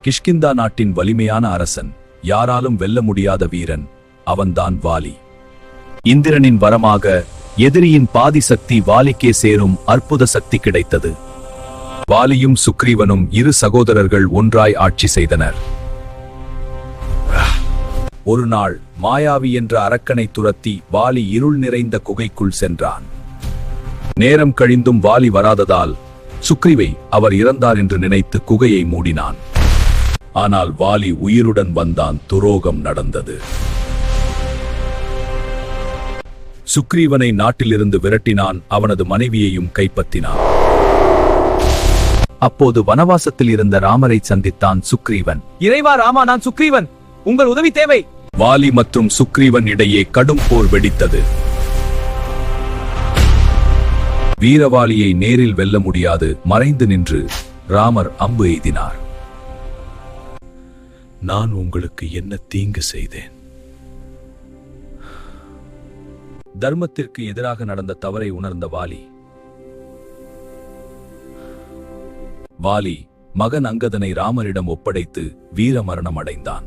கிஷ்கிந்தா நாட்டின் வலிமையான அரசன், யாராலும் வெல்ல முடியாத வீரன், அவன்தான் வாலி. இந்திரனின் வரமாக எதிரியின் பாதி சக்தி வாலிக்கே சேரும் அற்புத சக்தி கிடைத்தது. வாலியும் சுக்ரீவனும் இரு சகோதரர்கள் ஒன்றாய் ஆட்சி செய்தனர். ஒரு நாள் மாயாவி என்ற அரக்கனை துரத்தி வாலி இருள் நிறைந்த குகைக்குள் சென்றான். நேரம் கழிந்தும் வாலி வராததால் சுக்ரீவை அவர் இறந்தார் என்று நினைத்து குகையை மூடினான். ஆனால் வாலி உயிருடன் வந்தான். துரோகம் நடந்தது. சுக்ரீவனை நாட்டிலிருந்து விரட்டினான். அவனது மனைவியையும் கைப்பற்றினான். அப்போது வனவாசத்தில் இருந்த ராமரை சந்தித்தான் சுக்ரீவன். இறைவா ராமா, நான் சுக்ரீவன், உங்கள் உதவி தேவை. வாலி மற்றும் சுக்ரீவன் இடையே கடும் போர் வெடித்தது. வீரவாலியை நேரில் வெல்ல முடியாது. மறைந்து நின்று ராமர் அம்பு எய்தினார். நான் உங்களுக்கு என்ன தீங்கு செய்தேன்? தர்மத்திற்கு எதிராக நடந்த தவறை உணர்ந்த வாலி மகன் அங்கதனை ராமரிடம் ஒப்படைத்து வீர மரணம் அடைந்தான்.